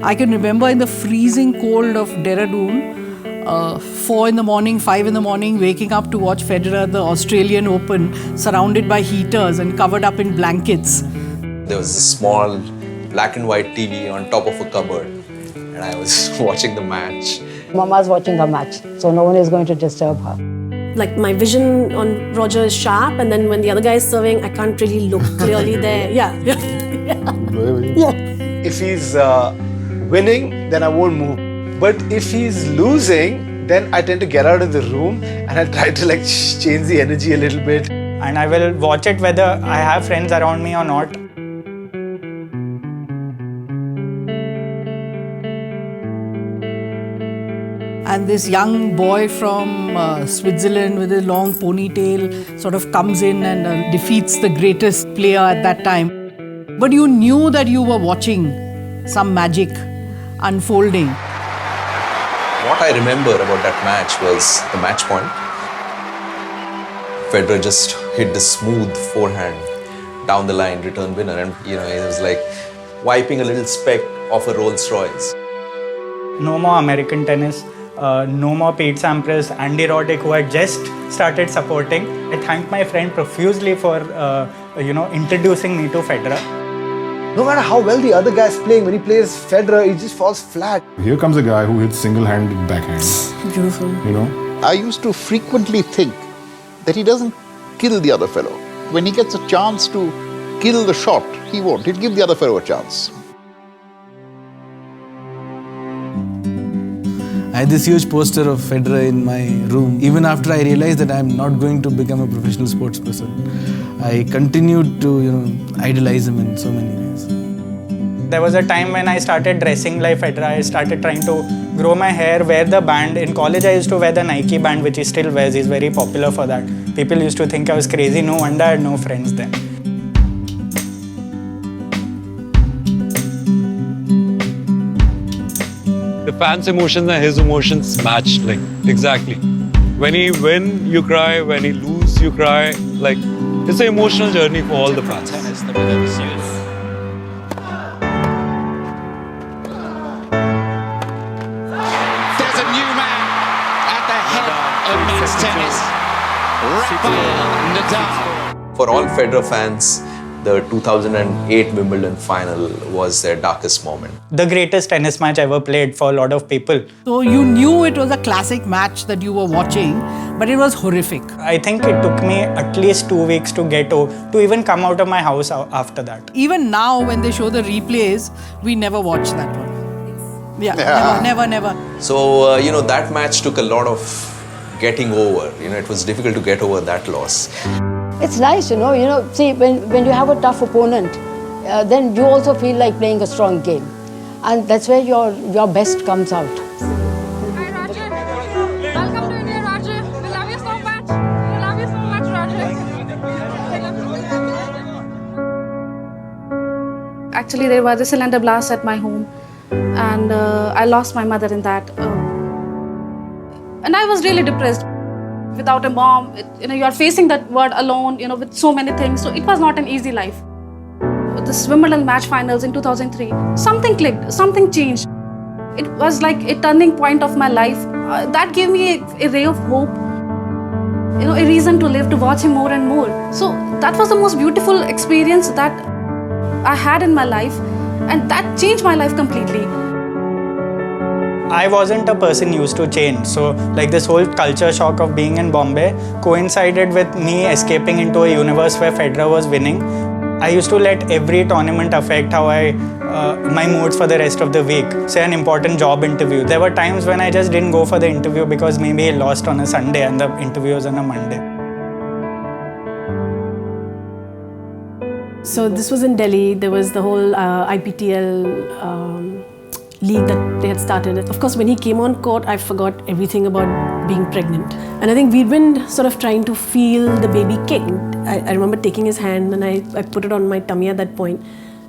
I can remember in the freezing cold of Dehradun, 4 in the morning, 5 in the morning, waking up to watch Federer, the Australian Open, surrounded by heaters and covered up in blankets. There was a small black and white TV on top of a cupboard, and I was watching the match. Mama's watching her match, so no one is going to disturb her. Like my vision on Roger is sharp, and then when the other guy is serving, I can't really look clearly there. Yeah. If he's winning, then I won't move. But if he's losing, then I tend to get out of the room and I try to like change the energy a little bit. And I will watch it whether I have friends around me or not. And this young boy from Switzerland with a long ponytail sort of comes in and defeats the greatest player at that time. But you knew that you were watching some magic unfolding. What I remember about that match was the match point. Federer just hit the smooth forehand down the line, return winner, and it was like wiping a little speck off a Rolls Royce. No more American tennis. No more Pete Sampras, Andy Roddick, who had just started supporting. I thank my friend profusely for introducing me to Federer. No matter how well the other guy's playing, when he plays Federer, he just falls flat. Here comes a guy who hits single-handed backhand. Beautiful. I used to frequently think that he doesn't kill the other fellow. When he gets a chance to kill the shot, he won't. He'll give the other fellow a chance. I had this huge poster of Federer in my room. Even after I realized that I'm not going to become a professional sports person, I continued to, idolize him in so many ways. There was a time when I started dressing like Federer. I started trying to grow my hair, wear the band. In college, I used to wear the Nike band, which he still wears. He's very popular for that. People used to think I was crazy. No wonder I had no friends then. The fans' emotions and his emotions matched, exactly. When he win, you cry. When he lose, you cry. It's an emotional journey for all the fans. Tennis, the winner this year. There's a new man at the head of men's tennis. Rafael Nadal. For all Federer fans, the 2008 Wimbledon final was their darkest moment. The greatest tennis match ever played for a lot of people. So you knew it was a classic match that you were watching, but it was horrific. I think it took me at least 2 weeks to to even come out of my house after that. Even now, when they show the replays, we never watch that one. Yeah. Never. So, that match took a lot of getting over. It was difficult to get over that loss. It's nice, see, when you have a tough opponent, then you also feel like playing a strong game. And that's where your best comes out. Hi, Roger. Welcome to India, Roger. We love you so much. We love you so much, Roger. Actually, there was a cylinder blast at my home, and I lost my mother in that. And I was really depressed. Without a mom, you are facing that word alone, with so many things. So it was not an easy life. This Wimbledon match finals in 2003, something clicked, something changed. It was like a turning point of my life. That gave me a ray of hope, a reason to live, to watch him more and more. So that was the most beautiful experience that I had in my life, and that changed my life completely. I wasn't a person used to change, so this whole culture shock of being in Bombay coincided with me escaping into a universe where Federer was winning. I used to let every tournament affect how my moods for the rest of the week. Say an important job interview. There were times when I just didn't go for the interview because maybe he lost on a Sunday and the interview was on a Monday. So this was in Delhi. There was the whole IPTL league that they had started. Of course, when he came on court, I forgot everything about being pregnant. And I think we'd been sort of trying to feel the baby kick. I remember taking his hand and I put it on my tummy at that point.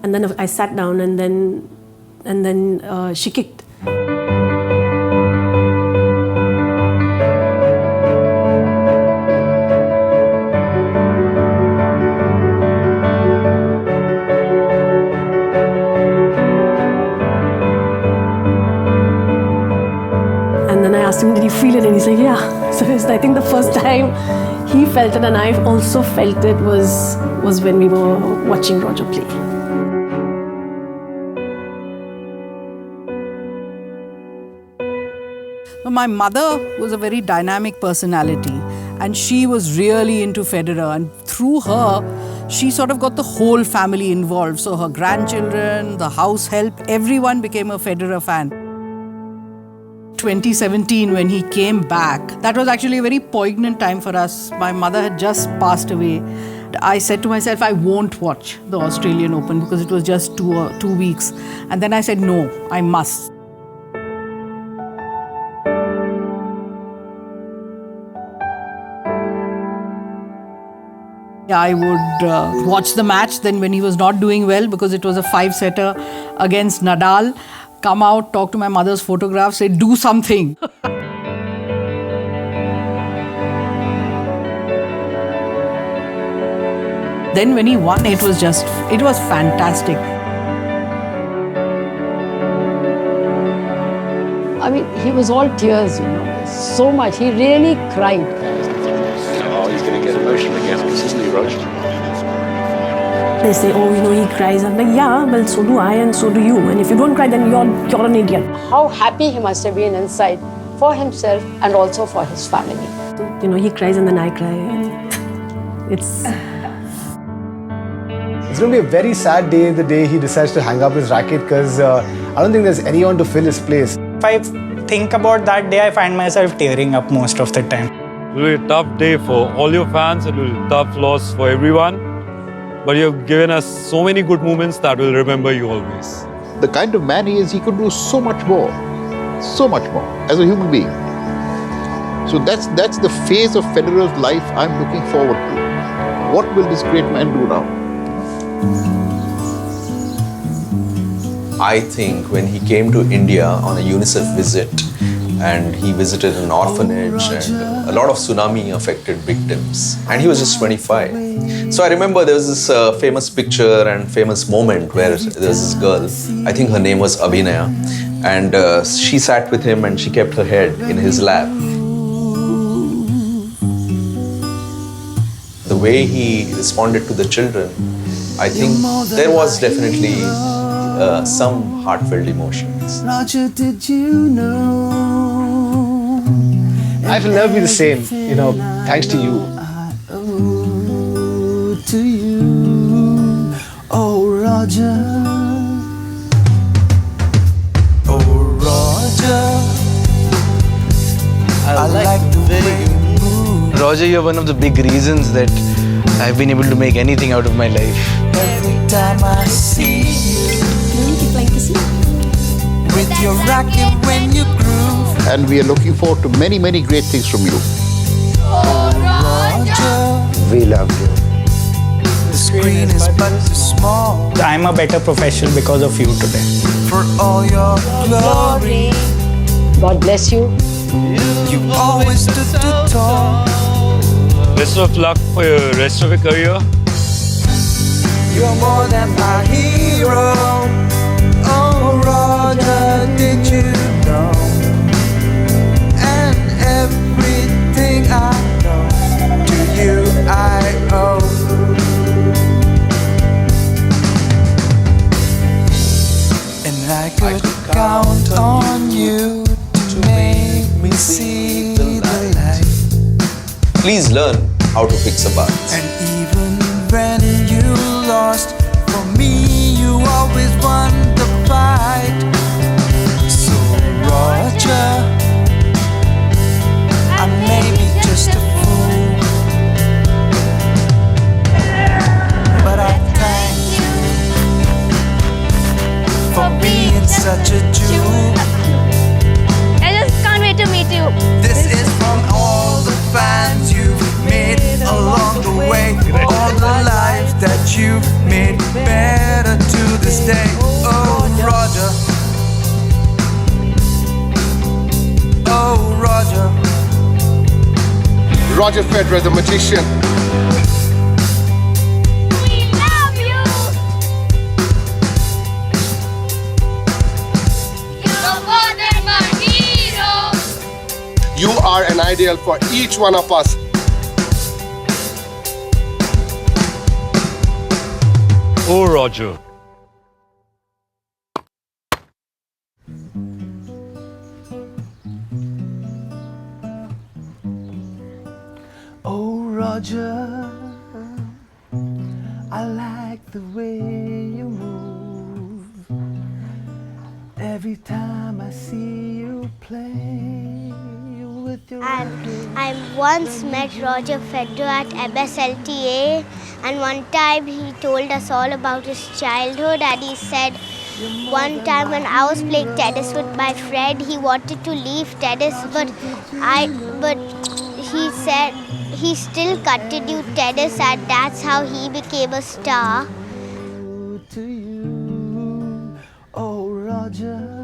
And then I sat down and then she kicked. and I asked him, did he feel it? And he's like, yeah. So it's, I think the first time he felt it and I also felt it was when we were watching Roger play. My mother was a very dynamic personality and she was really into Federer, and through her, she sort of got the whole family involved. So her grandchildren, the house help, everyone became a Federer fan. 2017, when he came back, that was actually a very poignant time for us. My mother had just passed away. I said to myself, I won't watch the Australian Open because it was just 2 weeks. And then I said, no, I must. I would watch the match then when he was not doing well, because it was a 5-setter against Nadal. Come out, talk to my mother's photograph, say, do something. Then when he won, it was fantastic. I mean, he was all tears, so much. He really cried. Oh, he's going to get emotional again, isn't he, Roger? They say, oh, he cries. I'm like, yeah, well, so do I and so do you. And if you don't cry, then you're an idiot. How happy he must have been inside for himself and also for his family. So, he cries and then I cry. And it's going to be a very sad day the day he decides to hang up his racket, because I don't think there's anyone to fill his place. If I think about that day, I find myself tearing up most of the time. It will be a tough day for all your fans. It will be a tough loss for everyone. But you've given us so many good moments that we'll remember you always. The kind of man he is, he could do so much more as a human being. So that's the phase of Federer's life I'm looking forward to. What will this great man do now? I think when he came to India on a UNICEF visit, and he visited an orphanage and a lot of tsunami affected victims, and he was just 25. So I remember there was this famous picture and famous moment where there was this girl, I think her name was Abhinaya, and she sat with him and she kept her head in his lap. The way he responded to the children, I think there was definitely some heartfelt emotions. Roger, did you know? Life will never be the same, thanks to you. To you, oh Roger. Oh Roger, I like the way you move. Roger, you're one of the big reasons that I've been able to make anything out of my life. Every time I see you, with your racket when you groove. And we are looking forward to many, many great things from you. Oh Roger, We love you. the screen is but too small I'm a better professional because of you today. for all your glory. God bless you. You always stood tall. Best of luck for your rest of your career. You're more than my hero. Oh Roger, did you know? And everything I know, to you I owe. And I could count on you to make me see the light. Please learn how to fix a bath. And even when you lost, for me you always won the fight. So Roger, I may be just a fool, but I thank you for being such a Jew. I just can't wait to meet you. This is from all the fans you've made along the way, all the lives that you've made better to this day. Oh Roger, oh Roger. Roger Federer, the magician. We love you. You're more than my hero. You are an ideal for each one of us. Oh, Roger. Oh, Roger, I like the way you move. Every time I see you play with your And I once met Roger Federer at MSLTA, and one time he told us all about his childhood, and he said one time when I was playing tennis with my friend, he wanted to leave tennis, but he said he still continued tennis, and that's how he became a star. to you. Oh, Roger.